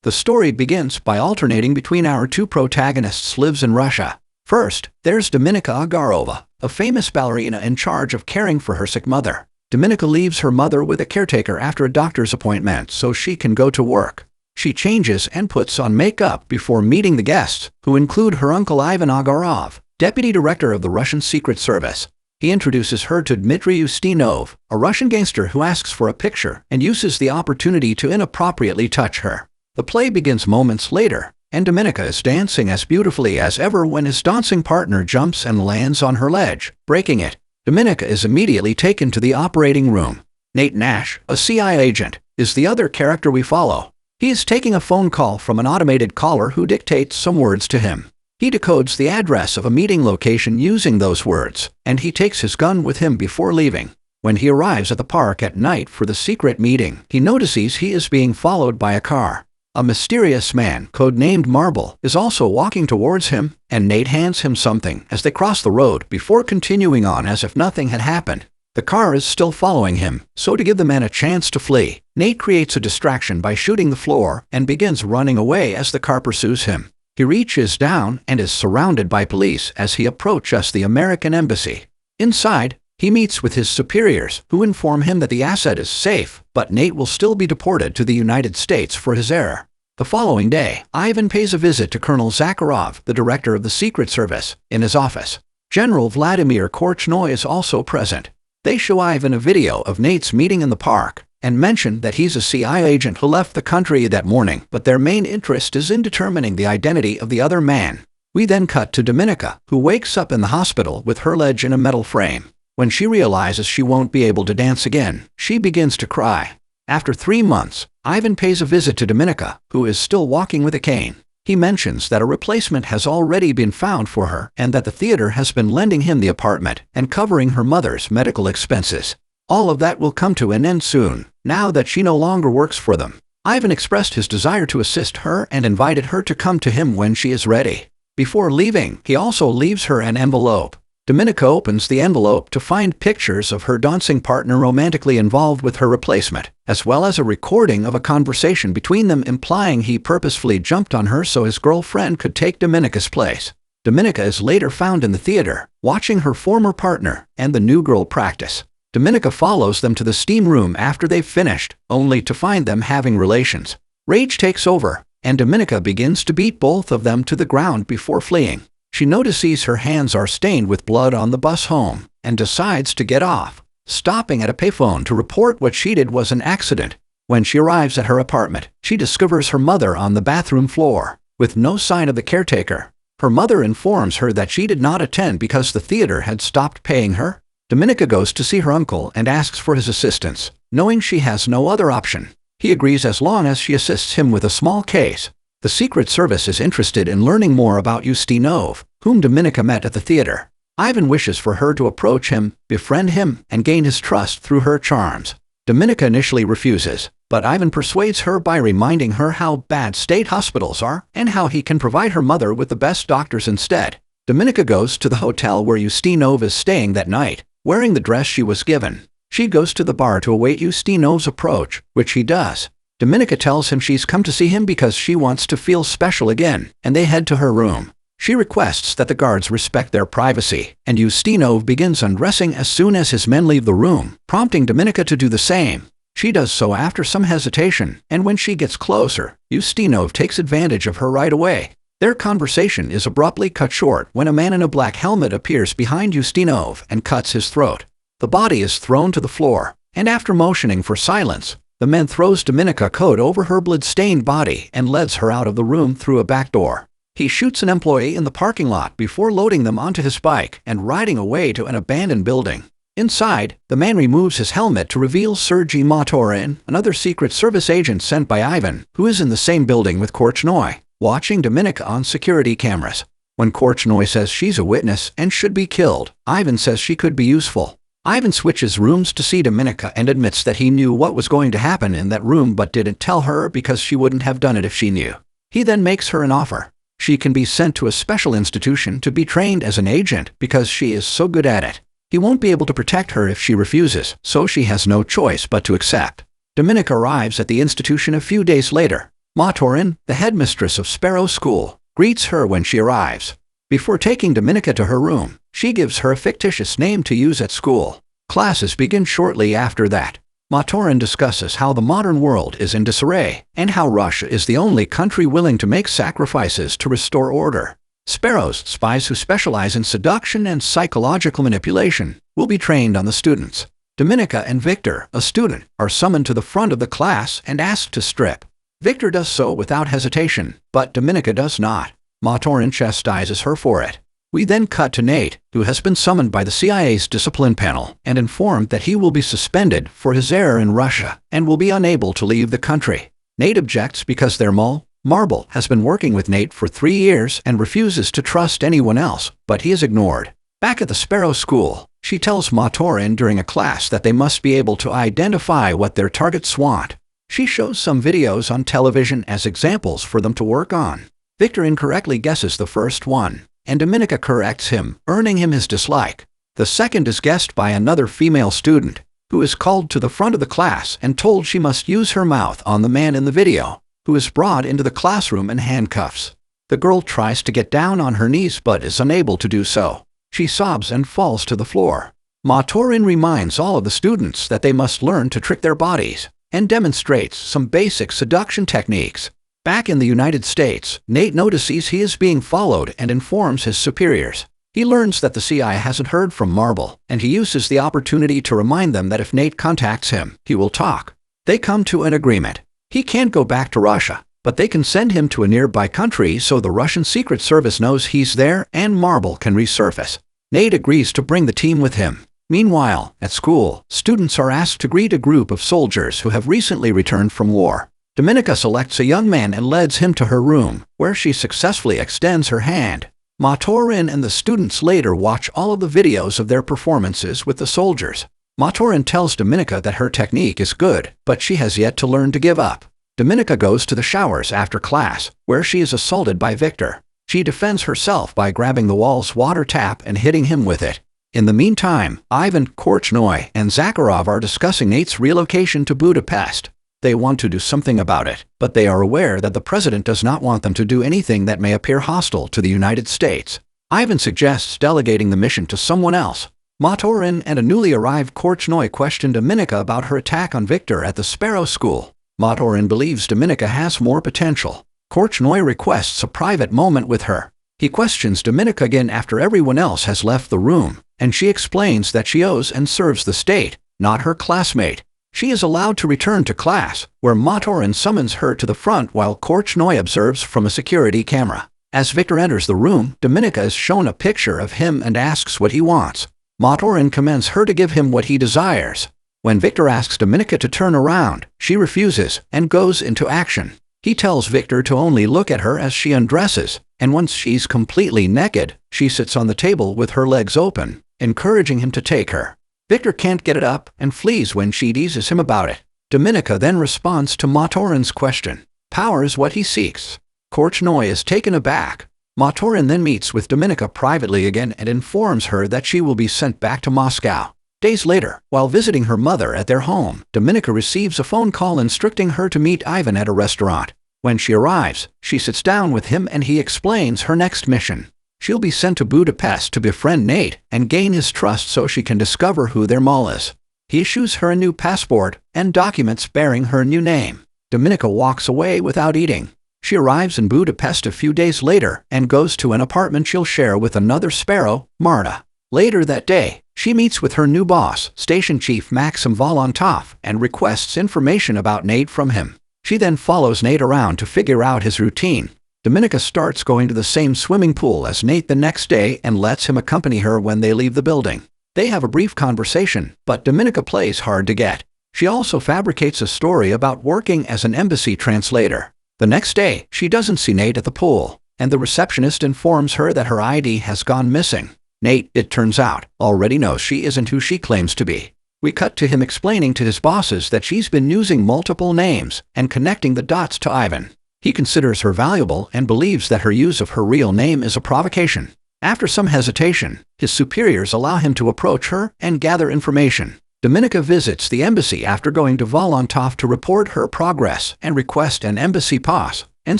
The story begins by alternating between our two protagonists' lives in Russia. First, there's Dominika Egorova, a famous ballerina in charge of caring for her sick mother. Dominika leaves her mother with a caretaker after a doctor's appointment so she can go to work. She changes and puts on makeup before meeting the guests, who include her uncle Ivan Egorov, deputy director of the Russian Secret Service. He introduces her to Dmitry Ustinov, a Russian gangster who asks for a picture and uses the opportunity to inappropriately touch her. The play begins moments later, and Dominika is dancing as beautifully as ever when his dancing partner jumps and lands on her ledge, breaking it. Dominika is immediately taken to the operating room. Nate Nash, a C.I.A. agent, is the other character we follow. He is taking a phone call from an automated caller who dictates some words to him. He decodes the address of a meeting location using those words, and he takes his gun with him before leaving. When he arrives at the park at night for the secret meeting, he notices he is being followed by a car. A mysterious man, codenamed Marble, is also walking towards him, and Nate hands him something as they cross the road before continuing on as if nothing had happened. The car is still following him, so to give the man a chance to flee, Nate creates a distraction by shooting the floor and begins running away as the car pursues him. He reaches down and is surrounded by police as he approaches the American embassy. Inside, he meets with his superiors, who inform him that the asset is safe, but Nate will still be deported to the United States for his error. The following day, Ivan pays a visit to Colonel Zakharov, the director of the Secret Service, in his office. General Vladimir Korchnoi is also present. They show Ivan a video of Nate's meeting in the park, and mention that he's a C.I.A. agent who left the country that morning, but their main interest is in determining the identity of the other man. We then cut to Dominika, who wakes up in the hospital with her leg in a metal frame. When she realizes she won't be able to dance again, she begins to cry. After 3 months, Ivan pays a visit to Dominika, who is still walking with a cane. He mentions that a replacement has already been found for her and that the theater has been lending him the apartment and covering her mother's medical expenses. All of that will come to an end soon, now that she no longer works for them. Ivan expressed his desire to assist her and invited her to come to him when she is ready. Before leaving, he also leaves her an envelope. Dominika opens the envelope to find pictures of her dancing partner romantically involved with her replacement, as well as a recording of a conversation between them implying he purposefully jumped on her so his girlfriend could take Dominika's place. Dominika is later found in the theater, watching her former partner and the new girl practice. Dominika follows them to the steam room after they've finished, only to find them having relations. Rage takes over, and Dominika begins to beat both of them to the ground before fleeing. She notices her hands are stained with blood on the bus home, and decides to get off, stopping at a payphone to report what she did was an accident. When she arrives at her apartment, she discovers her mother on the bathroom floor, with no sign of the caretaker. Her mother informs her that she did not attend because the theater had stopped paying her. Dominika goes to see her uncle and asks for his assistance, knowing she has no other option. He agrees as long as she assists him with a small case. The Secret Service is interested in learning more about Ustinov, whom Dominika met at the theater. Ivan wishes for her to approach him, befriend him, and gain his trust through her charms. Dominika initially refuses, but Ivan persuades her by reminding her how bad state hospitals are and how he can provide her mother with the best doctors instead. Dominika goes to the hotel where Ustinov is staying that night, wearing the dress she was given. She goes to the bar to await Ustinov's approach, which he does. Dominika tells him she's come to see him because she wants to feel special again, and they head to her room. She requests that the guards respect their privacy, and Ustinov begins undressing as soon as his men leave the room, prompting Dominika to do the same. She does so after some hesitation, and when she gets closer, Ustinov takes advantage of her right away. Their conversation is abruptly cut short when a man in a black helmet appears behind Ustinov and cuts his throat. The body is thrown to the floor, and after motioning for silence, the man throws Dominika coat over her blood-stained body and leads her out of the room through a back door. He shoots an employee in the parking lot before loading them onto his bike and riding away to an abandoned building. Inside, the man removes his helmet to reveal Sergei Motorin, another Secret Service agent sent by Ivan, who is in the same building with Korchnoi, watching Dominika on security cameras. When Korchnoi says she's a witness and should be killed, Ivan says she could be useful. Ivan switches rooms to see Dominika and admits that he knew what was going to happen in that room but didn't tell her because she wouldn't have done it if she knew. He then makes her an offer. She can be sent to a special institution to be trained as an agent because she is so good at it. He won't be able to protect her if she refuses, so she has no choice but to accept. Dominika arrives at the institution a few days later. Matorin, the headmistress of Sparrow School, greets her when she arrives. Before taking Dominika to her room, she gives her a fictitious name to use at school. Classes begin shortly after that. Matorin discusses how the modern world is in disarray and how Russia is the only country willing to make sacrifices to restore order. Sparrow's spies who specialize in seduction and psychological manipulation will be trained on the students. Dominika and Victor, a student, are summoned to the front of the class and asked to strip. Victor does so without hesitation, but Dominika does not. Matorin chastises her for it. We then cut to Nate, who has been summoned by the CIA's discipline panel and informed that he will be suspended for his error in Russia and will be unable to leave the country. Nate objects because their mole, Marble, has been working with Nate for 3 years and refuses to trust anyone else, but he is ignored. Back at the Sparrow School, she tells Matorin during a class that they must be able to identify what their targets want. She shows some videos on television as examples for them to work on. Victor incorrectly guesses the first one, and Dominika corrects him, earning him his dislike. The second is guessed by another female student, who is called to the front of the class and told she must use her mouth on the man in the video, who is brought into the classroom in handcuffs. The girl tries to get down on her knees but is unable to do so. She sobs and falls to the floor. Matorin reminds all of the students that they must learn to trick their bodies and demonstrates some basic seduction techniques. Back in the United States, Nate notices he is being followed and informs his superiors. He learns that the C.I.A hasn't heard from Marble, and he uses the opportunity to remind them that if Nate contacts him, he will talk. They come to an agreement. He can't go back to Russia, but they can send him to a nearby country so the Russian Secret Service knows he's there and Marble can resurface. Nate agrees to bring the team with him. Meanwhile, at school, students are asked to greet a group of soldiers who have recently returned from war. Dominika selects a young man and leads him to her room, where she successfully extends her hand. Matorin and the students later watch all of the videos of their performances with the soldiers. Matorin tells Dominika that her technique is good, but she has yet to learn to give up. Dominika goes to the showers after class, where she is assaulted by Victor. She defends herself by grabbing the wall's water tap and hitting him with it. In the meantime, Ivan, Korchnoi, and Zakharov are discussing Nate's relocation to Budapest. They want to do something about it, but they are aware that the president does not want them to do anything that may appear hostile to the United States. Ivan suggests delegating the mission to someone else. Matorin and a newly arrived Korchnoi question Dominika about her attack on Victor at the Sparrow School. Matorin believes Dominika has more potential. Korchnoi requests a private moment with her. He questions Dominika again after everyone else has left the room, and she explains that she owes and serves the state, not her classmate. She is allowed to return to class, where Matorin summons her to the front while Korchnoi observes from a security camera. As Victor enters the room, Dominika is shown a picture of him and asks what he wants. Matorin commands her to give him what he desires. When Victor asks Dominika to turn around, she refuses and goes into action. He tells Victor to only look at her as she undresses, and once she's completely naked, she sits on the table with her legs open, encouraging him to take her. Victor can't get it up and flees when she teases him about it. Dominika then responds to Matorin's question. Power is what he seeks. Korchnoi is taken aback. Matorin then meets with Dominika privately again and informs her that she will be sent back to Moscow. Days later, while visiting her mother at their home, Dominika receives a phone call instructing her to meet Ivan at a restaurant. When she arrives, she sits down with him and he explains her next mission. She'll be sent to Budapest to befriend Nate and gain his trust so she can discover who their mole is. He issues her a new passport and documents bearing her new name. Dominika walks away without eating. She arrives in Budapest a few days later and goes to an apartment she'll share with another Sparrow, Marta. Later that day, she meets with her new boss, Station Chief Maxim Volontov, and requests information about Nate from him. She then follows Nate around to figure out his routine. Dominika starts going to the same swimming pool as Nate the next day and lets him accompany her when they leave the building. They have a brief conversation, but Dominika plays hard to get. She also fabricates a story about working as an embassy translator. The next day, she doesn't see Nate at the pool, and the receptionist informs her that her ID has gone missing. Nate, it turns out, already knows she isn't who she claims to be. We cut to him explaining to his bosses that she's been using multiple names and connecting the dots to Ivan. He considers her valuable and believes that her use of her real name is a provocation. After some hesitation, his superiors allow him to approach her and gather information. Dominika visits the embassy after going to Volontov to report her progress and request an embassy pass, and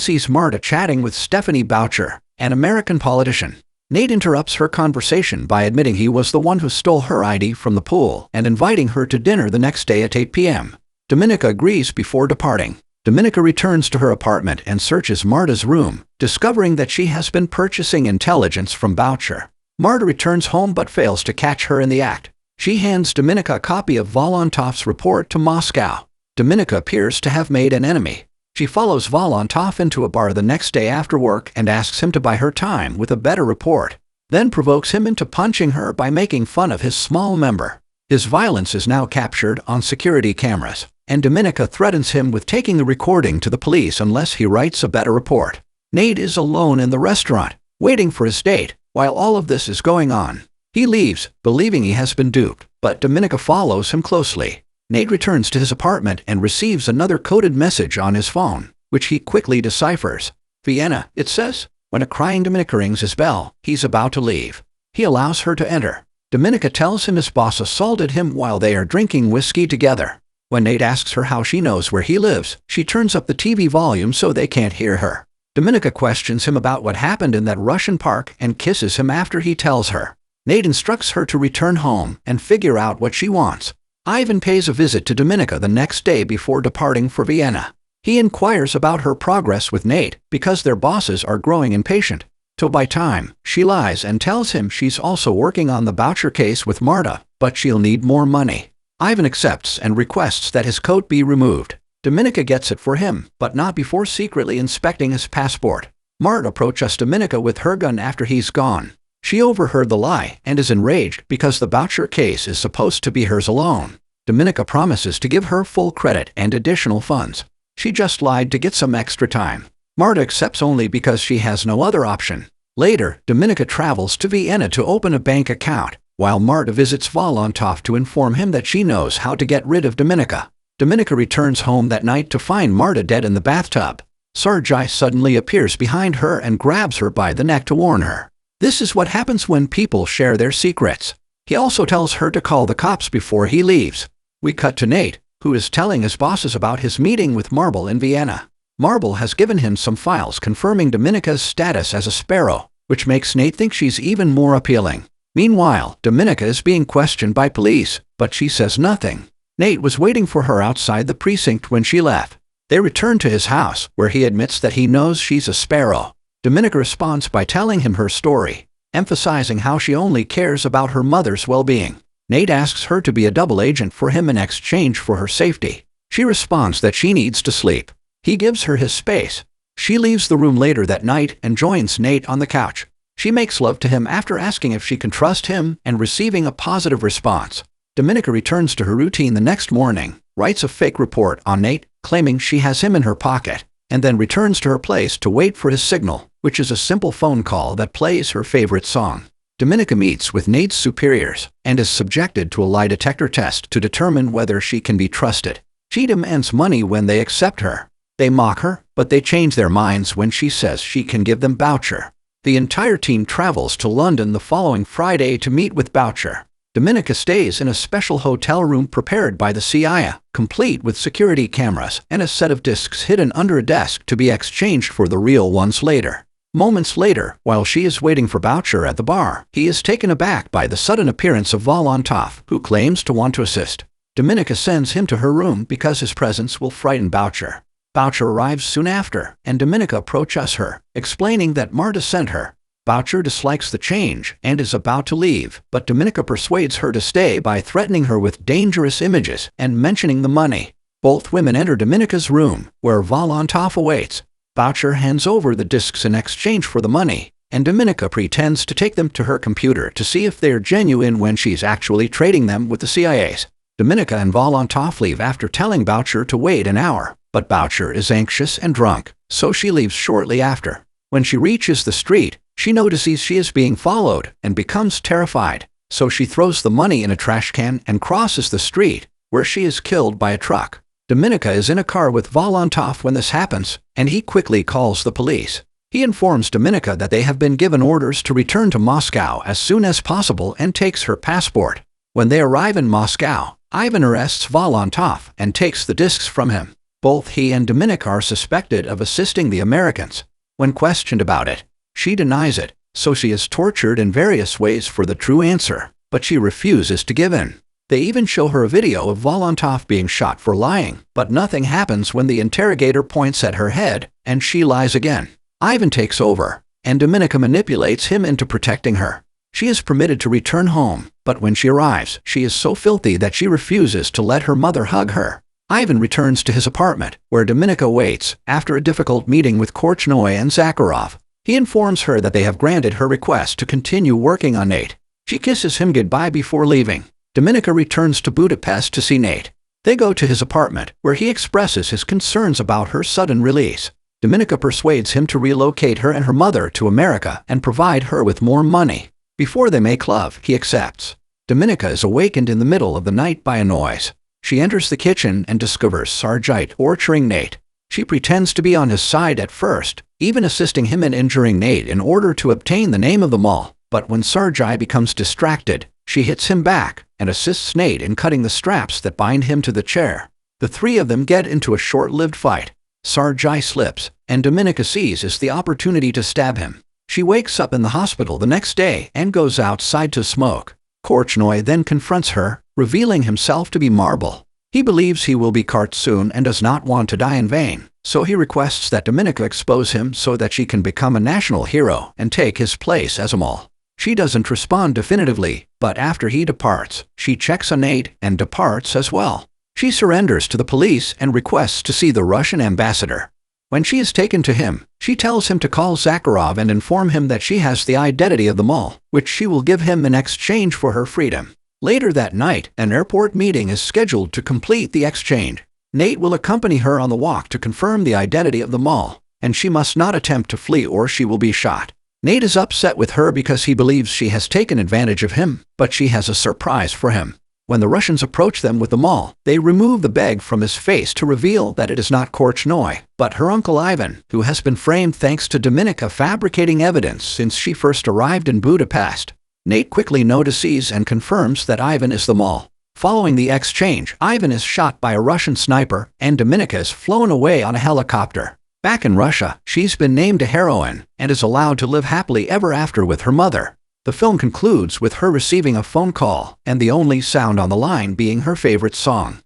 sees Marta chatting with Stephanie Boucher, an American politician. Nate interrupts her conversation by admitting he was the one who stole her ID from the pool and inviting her to dinner the next day at 8 p.m. Dominika agrees before departing. Dominika returns to her apartment and searches Marta's room, discovering that she has been purchasing intelligence from Boucher. Marta returns home but fails to catch her in the act. She hands Dominika a copy of Volontov's report to Moscow. Dominika appears to have made an enemy. She follows Volontov into a bar the next day after work and asks him to buy her time with a better report, then provokes him into punching her by making fun of his small member. His violence is now captured on security cameras, and Dominika threatens him with taking the recording to the police unless he writes a better report. Nate is alone in the restaurant, waiting for his date, while all of this is going on. He leaves, believing he has been duped, but Dominika follows him closely. Nate returns to his apartment and receives another coded message on his phone, which he quickly deciphers. Vienna, it says. When a crying Dominika rings his bell, he's about to leave. He allows her to enter. Dominika tells him his boss assaulted him while they are drinking whiskey together. When Nate asks her how she knows where he lives, she turns up the TV volume so they can't hear her. Dominika questions him about what happened in that Russian park and kisses him after he tells her. Nate instructs her to return home and figure out what she wants. Ivan pays a visit to Dominika the next day before departing for Vienna. He inquires about her progress with Nate because their bosses are growing impatient. To buy time, she lies and tells him she's also working on the Boucher case with Marta, but she'll need more money. Ivan accepts and requests that his coat be removed. Dominika gets it for him, but not before secretly inspecting his passport. Marta approaches Dominika with her gun after he's gone. She overheard the lie and is enraged because the Boucher case is supposed to be hers alone. Dominika promises to give her full credit and additional funds. She just lied to get some extra time. Marta accepts only because she has no other option. Later, Dominika travels to Vienna to open a bank account, while Marta visits Volontov to inform him that she knows how to get rid of Dominika. Dominika returns home that night to find Marta dead in the bathtub. Sergei suddenly appears behind her and grabs her by the neck to warn her. This is what happens when people share their secrets. He also tells her to call the cops before he leaves. We cut to Nate, who is telling his bosses about his meeting with Marble in Vienna. Marble has given him some files confirming Dominika's status as a Sparrow, which makes Nate think she's even more appealing. Meanwhile, Dominika is being questioned by police, but she says nothing. Nate was waiting for her outside the precinct when she left. They return to his house, where he admits that he knows she's a Sparrow. Dominika responds by telling him her story, emphasizing how she only cares about her mother's well-being. Nate asks her to be a double agent for him in exchange for her safety. She responds that she needs to sleep. He gives her his space. She leaves the room later that night and joins Nate on the couch. She makes love to him after asking if she can trust him and receiving a positive response. Dominika returns to her routine the next morning, writes a fake report on Nate, claiming she has him in her pocket, and then returns to her place to wait for his signal, which is a simple phone call that plays her favorite song. Dominika meets with Nate's superiors and is subjected to a lie detector test to determine whether she can be trusted. She demands money when they accept her. They mock her, but they change their minds when she says she can give them Boucher. The entire team travels to London the following Friday to meet with Boucher. Dominika stays in a special hotel room prepared by the C.I.A., complete with security cameras and a set of discs hidden under a desk to be exchanged for the real ones later. Moments later, while she is waiting for Boucher at the bar, he is taken aback by the sudden appearance of Volontov, who claims to want to assist. Dominika sends him to her room because his presence will frighten Boucher. Boucher arrives soon after, and Dominika approaches her, explaining that Marta sent her. Boucher dislikes the change and is about to leave, but Dominika persuades her to stay by threatening her with dangerous images and mentioning the money. Both women enter Dominika's room, where Volontov awaits. Boucher hands over the discs in exchange for the money, and Dominika pretends to take them to her computer to see if they're genuine when she's actually trading them with the C.I.A.'s. Dominika and Volontov leave after telling Boucher to wait an hour, but Boucher is anxious and drunk, so she leaves shortly after. When she reaches the street, she notices she is being followed and becomes terrified, so she throws the money in a trash can and crosses the street, where she is killed by a truck. Dominika is in a car with Volontov when this happens, and he quickly calls the police. He informs Dominika that they have been given orders to return to Moscow as soon as possible and takes her passport. When they arrive in Moscow, Ivan arrests Volontov and takes the discs from him. Both he and Dominika are suspected of assisting the Americans. When questioned about it, she denies it, so she is tortured in various ways for the true answer, but she refuses to give in. They even show her a video of Volontov being shot for lying, but nothing happens when the interrogator points at her head, and she lies again. Ivan takes over, and Dominika manipulates him into protecting her. She is permitted to return home, but when she arrives, she is so filthy that she refuses to let her mother hug her. Ivan returns to his apartment, where Dominika waits, after a difficult meeting with Korchnoi and Zakharov. He informs her that they have granted her request to continue working on Nate. She kisses him goodbye before leaving. Dominika returns to Budapest to see Nate. They go to his apartment, where he expresses his concerns about her sudden release. Dominika persuades him to relocate her and her mother to America and provide her with more money. Before they make love, he accepts. Dominika is awakened in the middle of the night by a noise. She enters the kitchen and discovers Sergei torturing Nate. She pretends to be on his side at first, even assisting him in injuring Nate in order to obtain the name of the mall. But when Sergei becomes distracted, she hits him back and assists Nate in cutting the straps that bind him to the chair. The three of them get into a short-lived fight. Sergei slips, and Dominika seizes the opportunity to stab him. She wakes up in the hospital the next day and goes outside to smoke. Korchnoi then confronts her, revealing himself to be Marble. He believes he will be caught soon and does not want to die in vain, so he requests that Dominika expose him so that she can become a national hero and take his place as a mole. She doesn't respond definitively, but after he departs, she checks on Nate and departs as well. She surrenders to the police and requests to see the Russian ambassador. When she is taken to him, she tells him to call Zakharov and inform him that she has the identity of the mole, which she will give him in exchange for her freedom. Later that night, an airport meeting is scheduled to complete the exchange. Nate will accompany her on the walk to confirm the identity of the mole, and she must not attempt to flee or she will be shot. Nate is upset with her because he believes she has taken advantage of him, but she has a surprise for him. When the Russians approach them with the mole, they remove the bag from his face to reveal that it is not Korchnoi, but her uncle Ivan, who has been framed thanks to Dominika fabricating evidence since she first arrived in Budapest. Nate quickly notices and confirms that Ivan is the mole. Following the exchange, Ivan is shot by a Russian sniper, and Dominika is flown away on a helicopter. Back in Russia, she's been named a heroine and is allowed to live happily ever after with her mother. The film concludes with her receiving a phone call and the only sound on the line being her favorite song.